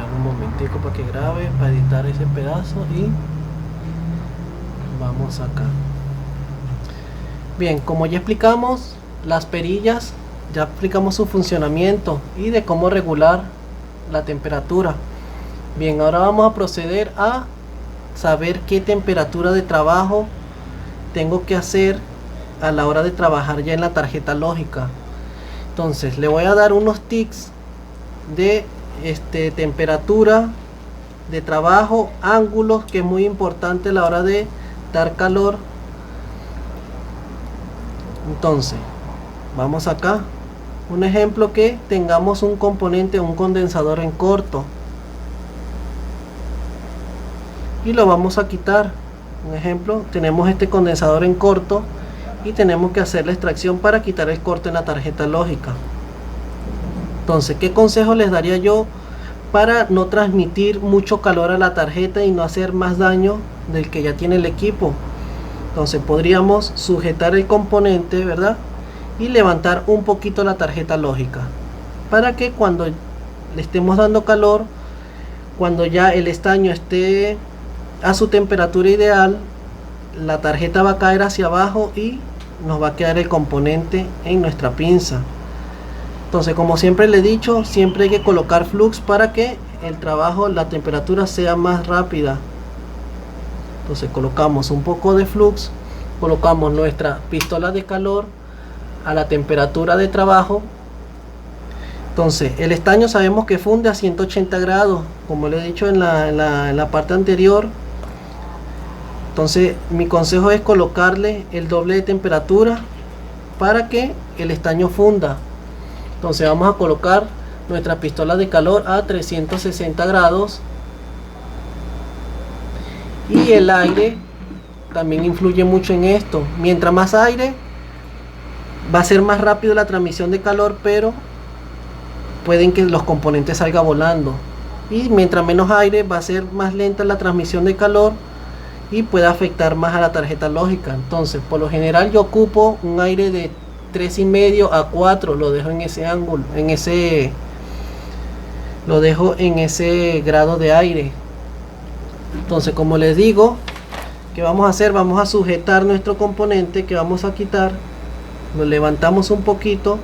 un momentico para que grabe, para editar ese pedazo y vamos acá. Bien, como ya explicamos las perillas, ya explicamos su funcionamiento y de cómo regular la temperatura. Bien, ahora vamos a proceder a saber qué temperatura de trabajo tengo que hacer a la hora de trabajar ya en la tarjeta lógica. Entonces le voy a dar unos tips de temperatura de trabajo, ángulos, que es muy importante a la hora de dar calor. Entonces vamos acá, un ejemplo, que tengamos un componente, un condensador en corto, y lo vamos a quitar. Un ejemplo, tenemos este condensador en corto y tenemos que hacer la extracción para quitar el corte en la tarjeta lógica. Entonces, ¿qué consejo les daría yo para no transmitir mucho calor a la tarjeta y no hacer más daño del que ya tiene el equipo? Entonces podríamos sujetar el componente, ¿verdad? Y levantar un poquito la tarjeta lógica para que cuando le estemos dando calor, cuando ya el estaño esté a su temperatura ideal, la tarjeta va a caer hacia abajo y nos va a quedar el componente en nuestra pinza. Entonces, como siempre le he dicho, siempre hay que colocar flux para que el trabajo, la temperatura sea más rápida. Entonces colocamos un poco de flux, colocamos nuestra pistola de calor a la temperatura de trabajo. Entonces el estaño sabemos que funde a 180 grados, como le he dicho en la parte anterior. Entonces mi consejo es colocarle el doble de temperatura para que el estaño funda. Entonces vamos a colocar nuestra pistola de calor a 360 grados. Y el aire también influye mucho en esto. Mientras más aire, va a ser más rápido la transmisión de calor, pero pueden que los componentes salgan volando. Y mientras menos aire, va a ser más lenta la transmisión de calor y puede afectar más a la tarjeta lógica. Entonces, por lo general yo ocupo un aire de 3,5 a 4, lo dejo en ese ángulo, lo dejo en ese grado de aire. Entonces, como les digo, ¿qué vamos a hacer? Vamos a sujetar nuestro componente que vamos a quitar, lo levantamos un poquito,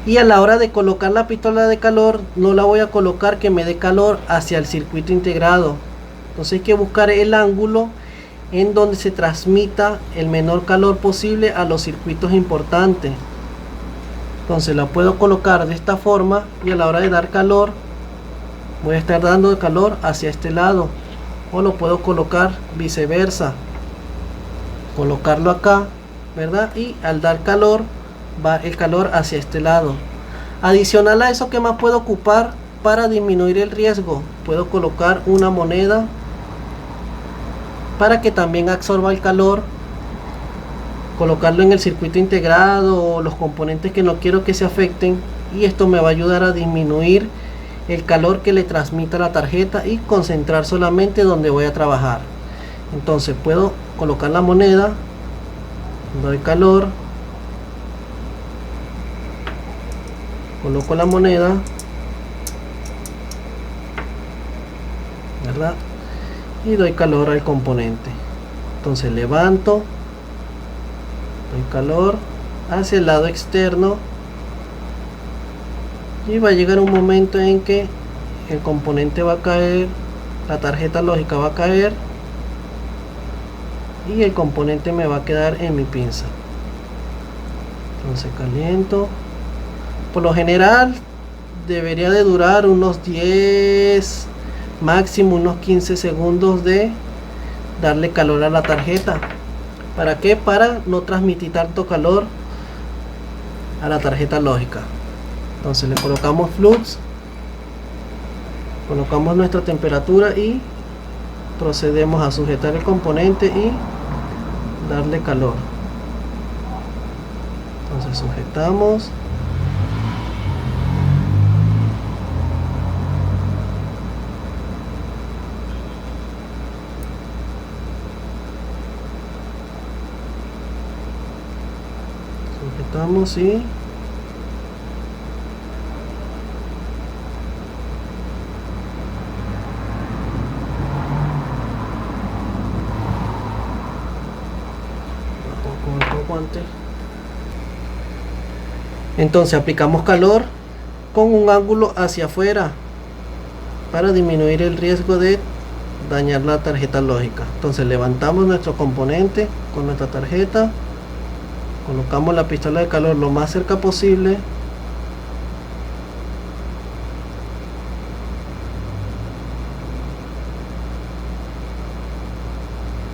y a la hora de colocar la pistola de calor no la voy a colocar que me dé calor hacia el circuito integrado. Entonces hay que buscar el ángulo en donde se transmita el menor calor posible a los circuitos importantes. Entonces la puedo colocar de esta forma y a la hora de dar calor voy a estar dando calor hacia este lado, o lo puedo colocar viceversa, colocarlo acá, ¿verdad? Y al dar calor va el calor hacia este lado. Adicional a eso, ¿qué más puedo ocupar para disminuir el riesgo? Puedo colocar una moneda para que también absorba el calor, colocarlo en el circuito integrado o los componentes que no quiero que se afecten, y esto me va a ayudar a disminuir el calor que le transmita la tarjeta y concentrar solamente donde voy a trabajar. Entonces puedo colocar la moneda, doy calor, coloco la moneda, ¿verdad? Y doy calor al componente. Entonces levanto, doy calor hacia el lado externo, y va a llegar un momento en que el componente va a caer, la tarjeta lógica va a caer y el componente me va a quedar en mi pinza. Entonces caliento. Por lo general debería de durar unos 10, máximo unos 15 segundos de darle calor a la tarjeta. ¿Para qué? Para no transmitir tanto calor a la tarjeta lógica. Entonces le colocamos flux, colocamos nuestra temperatura y procedemos a sujetar el componente y darle calor. Entonces sujetamos, sujetamos y antes. Entonces aplicamos calor con un ángulo hacia afuera para disminuir el riesgo de dañar la tarjeta lógica. Entonces levantamos nuestro componente con nuestra tarjeta, colocamos la pistola de calor lo más cerca posible,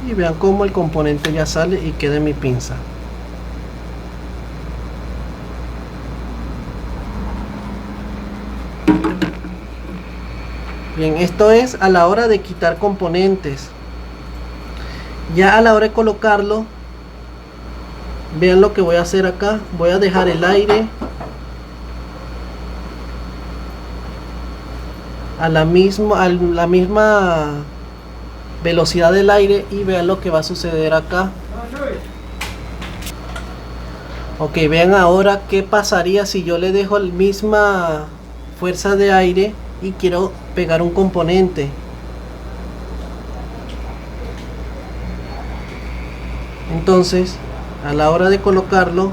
y vean cómo el componente ya sale y queda en mi pinza. Bien, esto es a la hora de quitar componentes. Ya a la hora de colocarlo, vean lo que voy a hacer acá. Voy a dejar el aire a la misma velocidad del aire, y vean lo que va a suceder acá. Ok, vean ahora qué pasaría si yo le dejo la misma fuerza de aire y quiero pegar un componente. Entonces a la hora de colocarlo,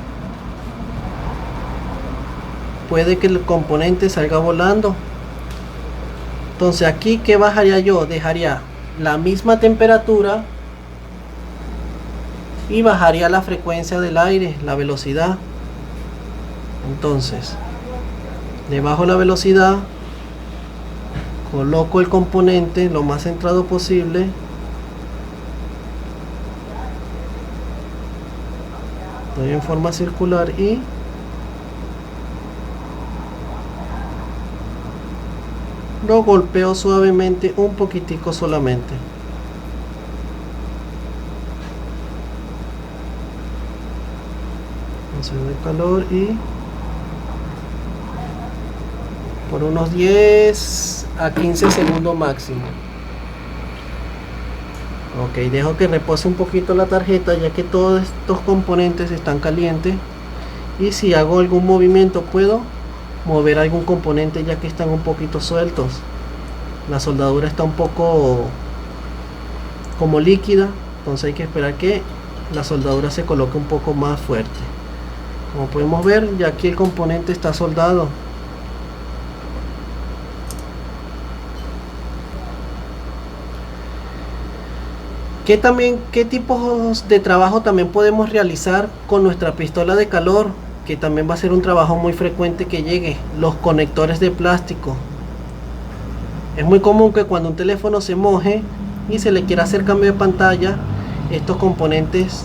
puede que el componente salga volando. Entonces aquí, ¿qué bajaría yo? Dejaría la misma temperatura y bajaría la frecuencia del aire, la velocidad. Entonces le bajo la velocidad, coloco el componente lo más centrado posible, doy en forma circular y lo golpeo suavemente un poquitico solamente. Entonces doy calor y por unos 10 a 15 segundos máximo. Ok, dejo que repose un poquito la tarjeta, ya que todos estos componentes están calientes, y si hago algún movimiento puedo mover algún componente, ya que están un poquito sueltos. La soldadura está un poco como líquida, entonces hay que esperar que la soldadura se coloque un poco más fuerte. Como podemos ver, ya aquí el componente está soldado. ¿Qué tipos de trabajo también podemos realizar con nuestra pistola de calor? Que también va a ser un trabajo muy frecuente que llegue: los conectores de plástico. Es muy común que cuando un teléfono se moje y se le quiera hacer cambio de pantalla, estos componentes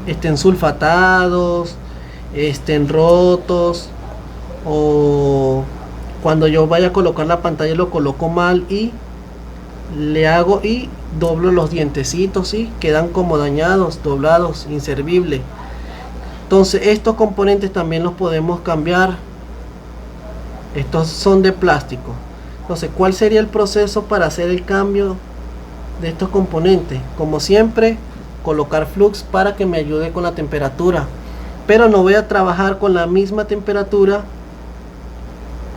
estén sulfatados, estén rotos, o cuando yo vaya a colocar la pantalla lo coloco mal y le hago y doblo los dientecitos y quedan como dañados, doblados, inservibles. Entonces estos componentes también los podemos cambiar. Estos son de plástico. Entonces, ¿cuál sería el proceso para hacer el cambio de estos componentes? Como siempre, colocar flux para que me ayude con la temperatura, pero no voy a trabajar con la misma temperatura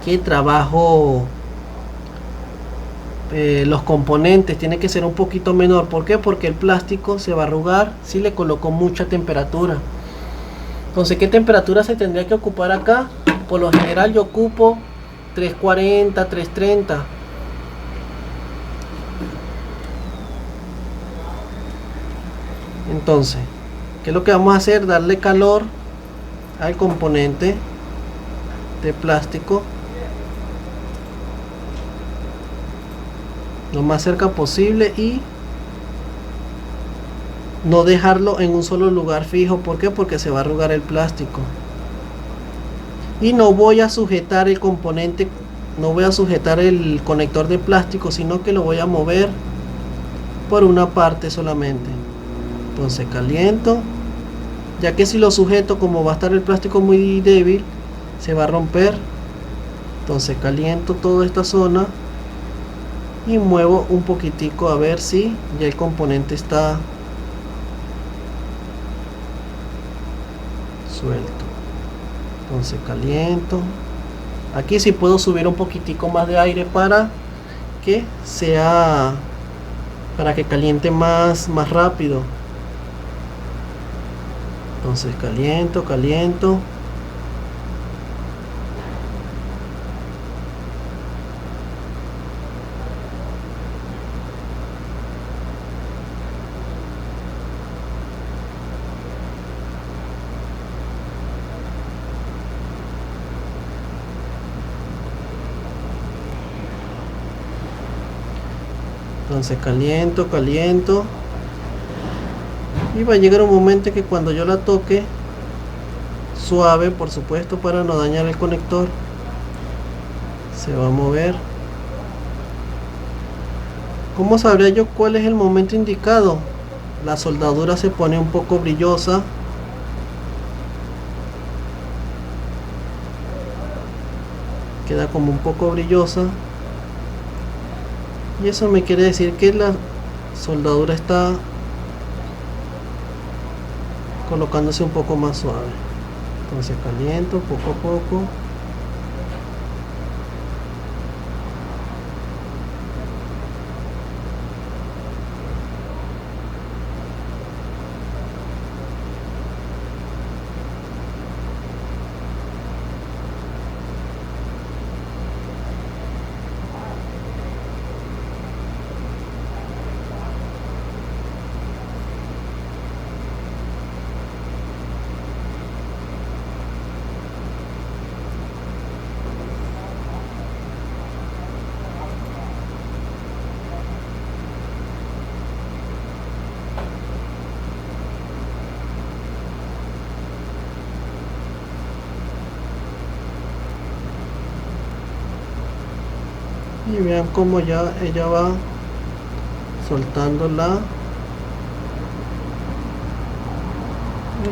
que trabajo los componentes. Tiene que ser un poquito menor. ¿Por qué? Porque el plástico se va a arrugar si le coloco mucha temperatura. Entonces, ¿qué temperatura se tendría que ocupar acá? Por lo general yo ocupo 340, 330. Entonces, ¿qué es lo que vamos a hacer? Darle calor al componente de plástico lo más cerca posible y no dejarlo en un solo lugar fijo. ¿Por qué? Porque se va a arrugar el plástico. Y no voy a sujetar el componente, no voy a sujetar el conector de plástico, sino que lo voy a mover por una parte solamente. Entonces caliento, ya que si lo sujeto, como va a estar el plástico muy débil, se va a romper. Entonces caliento toda esta zona y muevo un poquitico a ver si ya el componente está suelto. Entonces caliento. Aquí sí puedo subir un poquitico más de aire para que caliente más rápido. Entonces caliento. Entonces caliento. Y va a llegar un momento que cuando yo la toque, suave por supuesto para no dañar el conector, se va a mover. ¿Cómo sabría yo cuál es el momento indicado? La soldadura se pone un poco brillosa. Queda como un poco brillosa. Y eso me quiere decir que la soldadura está colocándose un poco más suave. Entonces caliento poco a poco. Y vean cómo ya ella va soltando el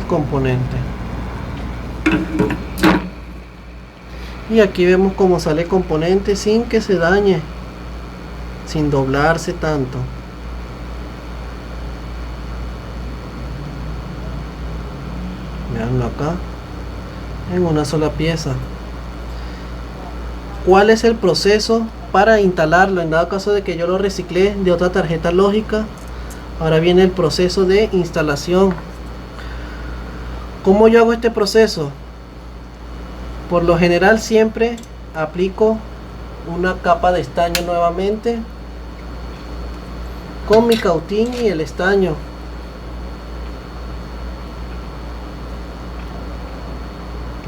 componente. Y aquí vemos cómo sale el componente sin que se dañe, sin doblarse tanto. Veanlo acá en una sola pieza. ¿Cuál es el proceso para instalarlo? En dado caso de que yo lo reciclé de otra tarjeta lógica, ahora viene el proceso de instalación. ¿Cómo yo hago este proceso? Por lo general siempre aplico una capa de estaño nuevamente con mi cautín y el estaño.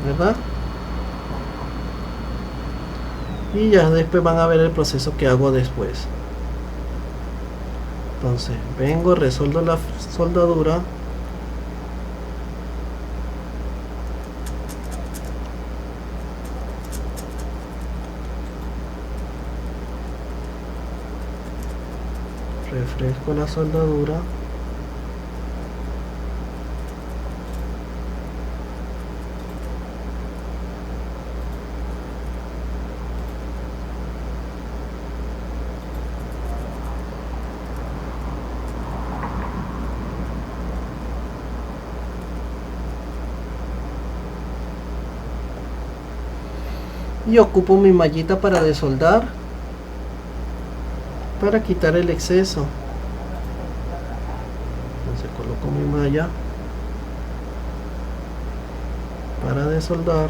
¿Verdad? Y ya después van a ver el proceso que hago después. Entonces vengo, resuelvo la soldadura. Refresco la soldadura. Y ocupo mi mallita para desoldar, para quitar el exceso. Entonces coloco mi malla para desoldar.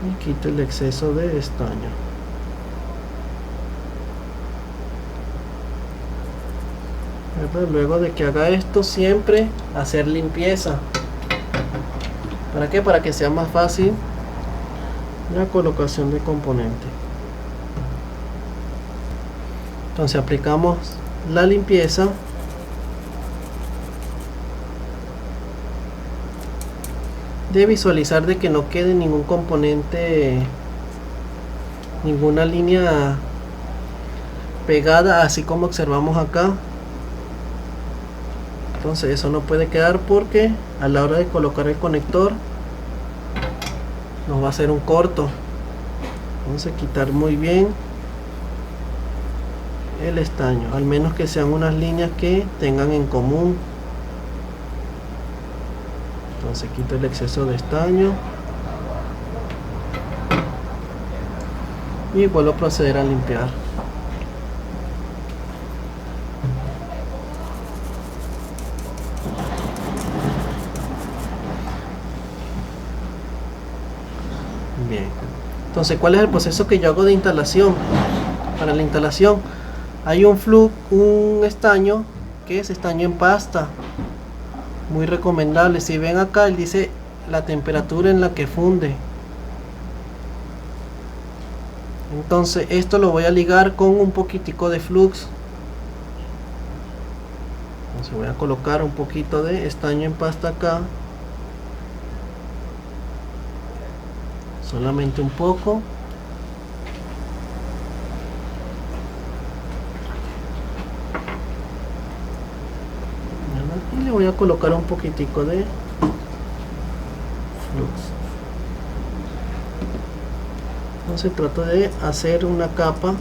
Y quito el exceso de estaño. Luego de que haga esto, siempre hacer limpieza. ¿Para qué? Para que sea más fácil la colocación de componente. Entonces aplicamos la limpieza. De visualizar de que no quede ningún componente, ninguna línea pegada, así como observamos acá. Entonces eso no puede quedar porque a la hora de colocar el conector nos va a hacer un corto. Vamos a quitar muy bien el estaño, al menos que sean unas líneas que tengan en común. Entonces quito el exceso de estaño y vuelvo a proceder a limpiar. Bien, entonces ¿cuál es el proceso que yo hago de instalación? Para la instalación hay un estaño que es estaño en pasta, muy recomendable. Si ven acá, él dice la temperatura en la que funde. Entonces esto lo voy a ligar con un poquitico de flux. Entonces voy a colocar un poquito de estaño en pasta acá, solamente un poco. Y le voy a colocar un poquitico de flux. Entonces trato de hacer una capa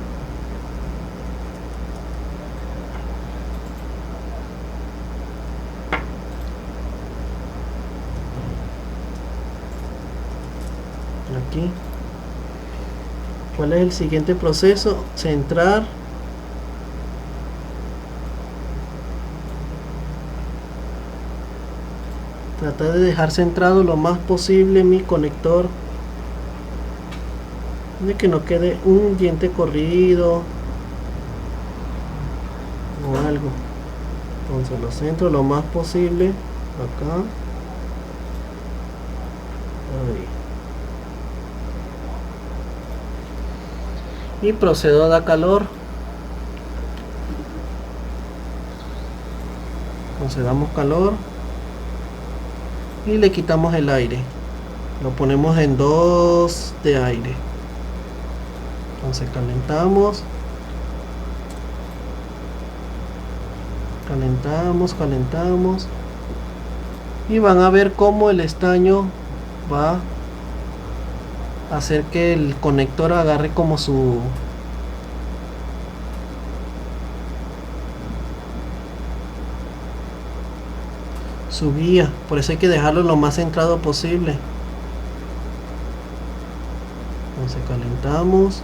aquí. ¿Cuál es el siguiente proceso? Centrar. Tratar de dejar centrado lo más posible mi conector, de que no quede un diente corrido o algo. Entonces lo centro lo más posible acá. Ahí. Y procedo a dar calor. Entonces damos calor y le quitamos el aire, lo ponemos en 2 de aire. Entonces calentamos, y van a ver cómo el estaño va a hacer que el conector agarre como su guía. Por eso hay que dejarlo lo más centrado posible. Entonces calentamos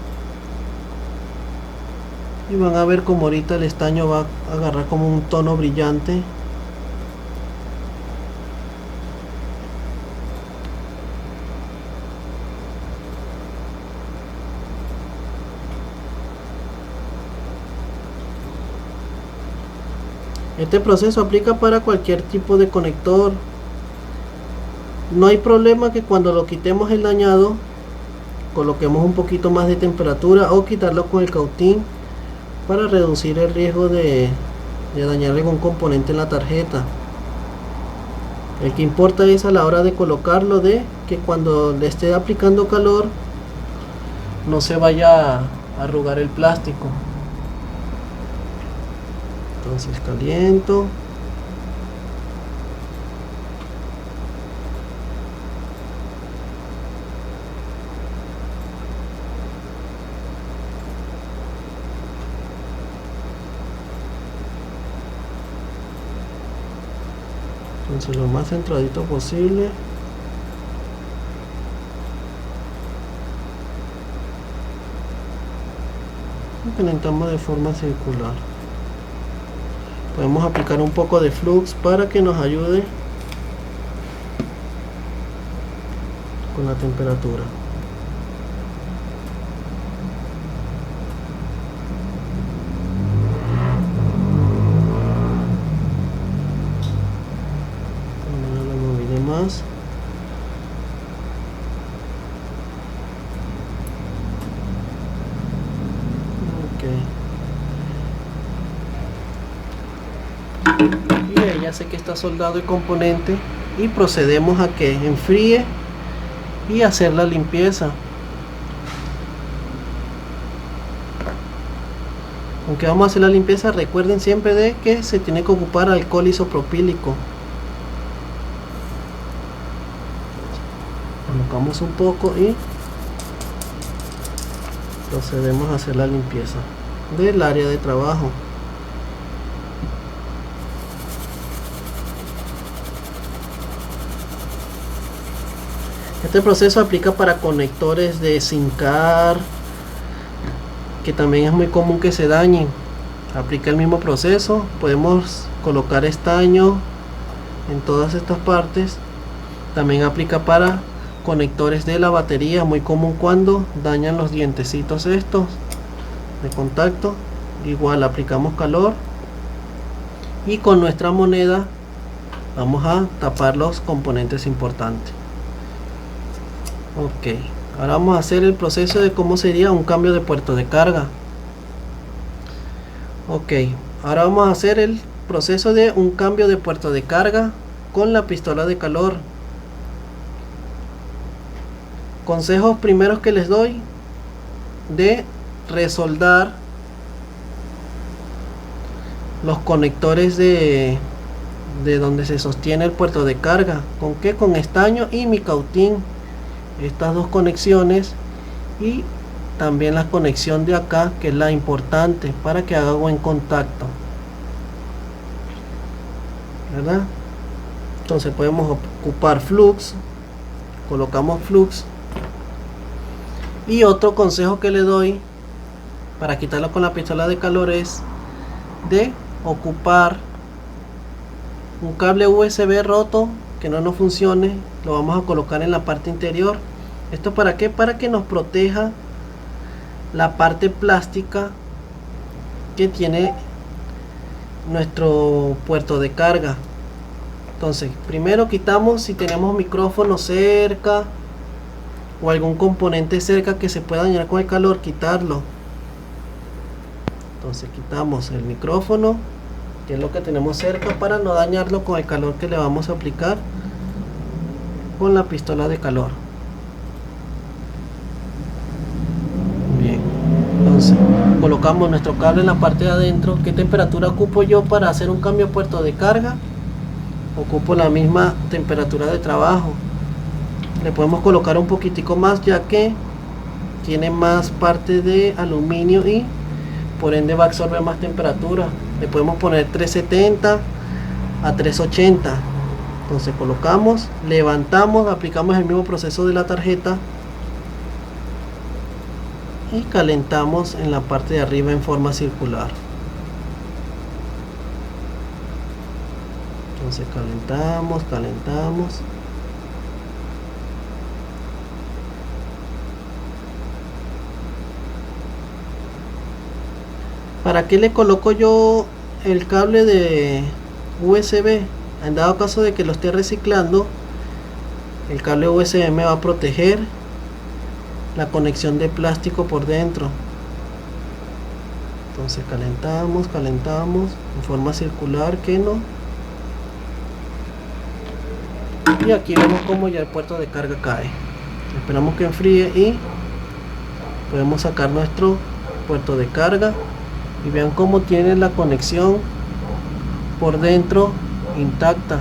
y van a ver como ahorita el estaño va a agarrar como un tono brillante. Este proceso aplica para cualquier tipo de conector. No hay problema que cuando lo quitemos el dañado coloquemos un poquito más de temperatura o quitarlo con el cautín para reducir el riesgo de dañar algún componente en la tarjeta. El que importa es a la hora de colocarlo, de que cuando le esté aplicando calor no se vaya a arrugar el plástico. Entonces caliento. Entonces lo más centradito posible. Y calentamos de forma circular. Podemos aplicar un poco de flux para que nos ayude con la temperatura. No lo moveré más. Y ya sé que está soldado el componente y procedemos a que enfríe y hacer la limpieza. Aunque vamos a hacer la limpieza, recuerden siempre de que se tiene que ocupar alcohol isopropílico. Colocamos un poco y procedemos a hacer la limpieza del área de trabajo. Este proceso aplica para conectores de SIM card, que también es muy común que se dañen. Aplica el mismo proceso, podemos colocar estaño en todas estas partes. También aplica para conectores de la batería, muy común cuando dañan los dientecitos estos de contacto. Igual aplicamos calor y con nuestra moneda vamos a tapar los componentes importantes. Ok, ahora vamos a hacer el proceso de cómo sería un cambio de puerto de carga. Ok, ahora vamos a hacer el proceso de un cambio de puerto de carga con la pistola de calor. Consejos primeros que les doy: de resoldar los conectores de donde se sostiene el puerto de carga. ¿Con qué? Con estaño y micautín. Estas dos conexiones, y también la conexión de acá, que es la importante para que haga buen contacto, ¿verdad? Entonces podemos ocupar flux, colocamos flux. Y otro consejo que le doy para quitarlo con la pistola de calor es de ocupar un cable USB roto que no nos funcione, lo vamos a colocar en la parte interior. ¿Esto para qué? Para que nos proteja la parte plástica que tiene nuestro puerto de carga. Entonces, primero quitamos, si tenemos micrófono cerca o algún componente cerca que se pueda dañar con el calor, quitarlo. Entonces quitamos el micrófono, que es lo que tenemos cerca, para no dañarlo con el calor que le vamos a aplicar con la pistola de calor. Bien, entonces colocamos nuestro cable en la parte de adentro. ¿Qué temperatura ocupo yo para hacer un cambio de puerto de carga? Ocupo la misma temperatura de trabajo. Le podemos colocar un poquitico más, ya que tiene más parte de aluminio y por ende va a absorber más temperatura. Le podemos poner 370 a 380. Entonces colocamos, levantamos, aplicamos el mismo proceso de la tarjeta y calentamos en la parte de arriba en forma circular. Entonces calentamos. ¿Para qué le coloco yo el cable de USB? En dado caso de que lo esté reciclando, el cable USB me va a proteger la conexión de plástico por dentro. Entonces calentamos en forma circular, que no. Y aquí vemos como ya el puerto de carga cae. Esperamos que enfríe y podemos sacar nuestro puerto de carga. Y vean cómo tiene la conexión por dentro intacta.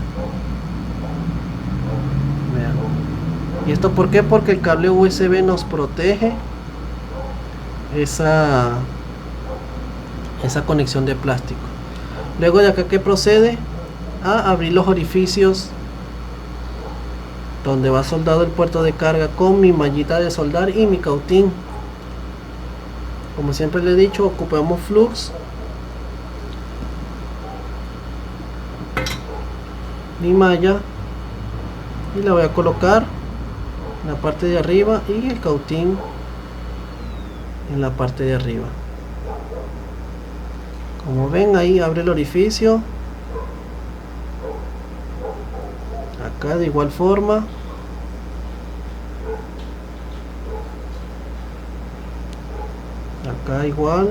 Vean. ¿Y esto por qué? Porque el cable USB nos protege esa conexión de plástico. Luego de acá, ¿qué procede? A abrir los orificios donde va soldado el puerto de carga con mi mallita de soldar y mi cautín. Como siempre le he dicho, ocupamos flux, mi malla, y la voy a colocar en la parte de arriba y el cautín en la parte de arriba. Como ven, ahí abre el orificio. Acá de igual forma. Acá igual.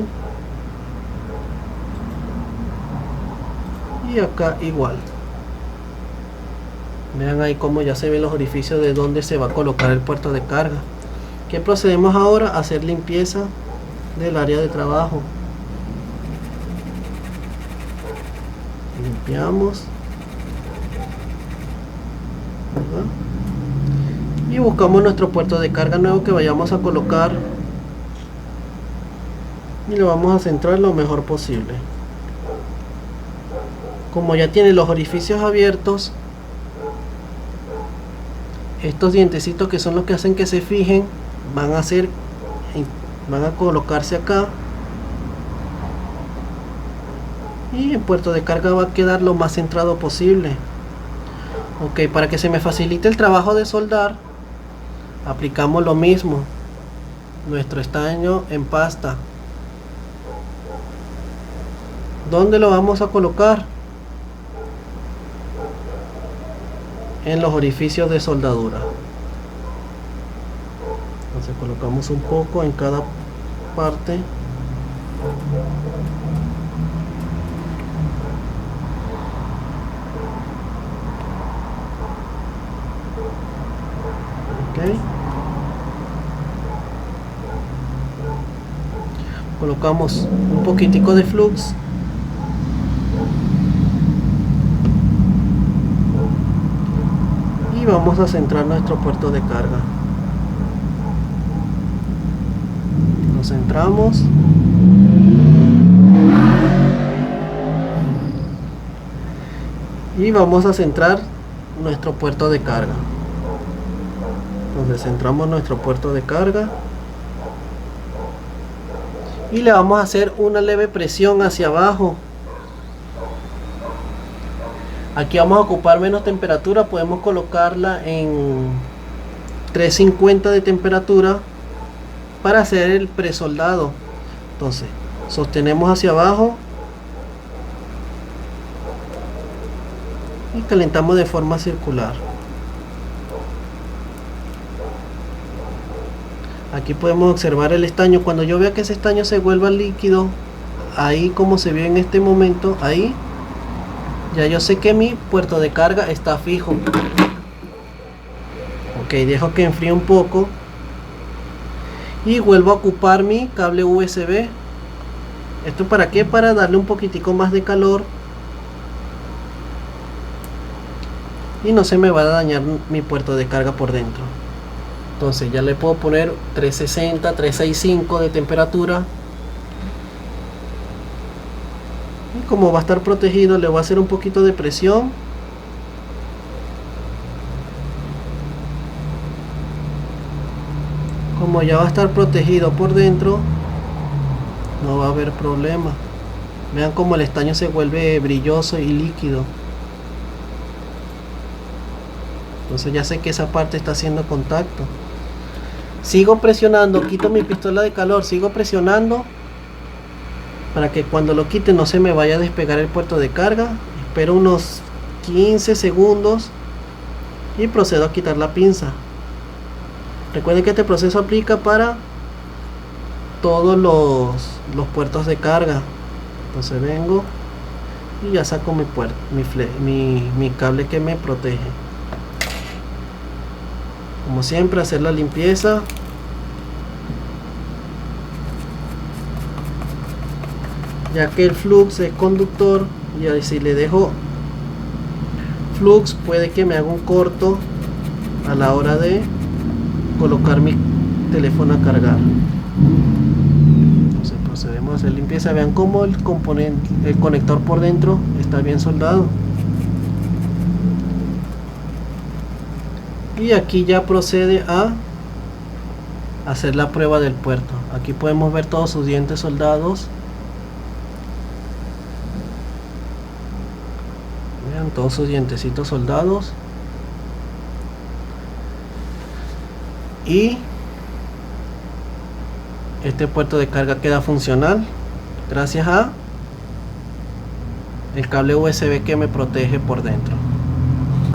Y acá igual. Vean ahí como ya se ven los orificios de donde se va a colocar el puerto de carga. ¿Qué procedemos ahora? A hacer limpieza del área de trabajo. Limpiamos, ¿verdad? Y buscamos nuestro puerto de carga nuevo que vayamos a colocar y lo vamos a centrar lo mejor posible. Como ya tiene los orificios abiertos, estos dientecitos, que son los que hacen que se fijen, van a colocarse acá y el puerto de carga va a quedar lo más centrado posible. Ok, para que se me facilite el trabajo de soldar, aplicamos lo mismo, nuestro estaño en pasta. ¿Dónde lo vamos a colocar? En los orificios de soldadura. Entonces colocamos un poco en cada parte. Ok. Colocamos un poquitico de flux. Y vamos a centrar nuestro puerto de carga. Lo centramos. Y vamos a centrar nuestro puerto de carga. Entonces centramos nuestro puerto de carga. Y le vamos a hacer una leve presión hacia abajo. Aquí vamos a ocupar menos temperatura, podemos colocarla en 350 de temperatura para hacer el presoldado. Entonces sostenemos hacia abajo y calentamos de forma circular. Aquí podemos observar el estaño. Cuando yo vea que ese estaño se vuelva líquido, ahí como se ve en este momento, ahí ya yo sé que mi puerto de carga está fijo. Ok, dejo que enfríe un poco y vuelvo a ocupar mi cable USB. ¿Esto para qué? Para darle un poquitico más de calor y no se me va a dañar mi puerto de carga por dentro. Entonces ya le puedo poner 360, 365 de temperatura. Y como va a estar protegido, le voy a hacer un poquito de presión. Como ya va a estar protegido por dentro, no va a haber problema. Vean cómo el estaño se vuelve brilloso y líquido. Entonces ya sé que esa parte está haciendo contacto. Sigo presionando, quito mi pistola de calor, sigo presionando para que cuando lo quite no se me vaya a despegar el puerto de carga. Espero unos 15 segundos y procedo a quitar la pinza. Recuerden que este proceso aplica para todos los puertos de carga. Entonces vengo y ya saco mi cable que me protege. Como siempre, hacer la limpieza. Ya que el flux es conductor, y si le dejo flux puede que me haga un corto a la hora de colocar mi teléfono a cargar. Entonces procedemos a hacer limpieza. Vean cómo el conector por dentro está bien soldado. Y aquí ya procede a hacer la prueba del puerto. Aquí podemos ver todos sus dientes soldados. Vean todos sus dientecitos soldados. Y este puerto de carga queda funcional gracias a el cable USB que me protege por dentro.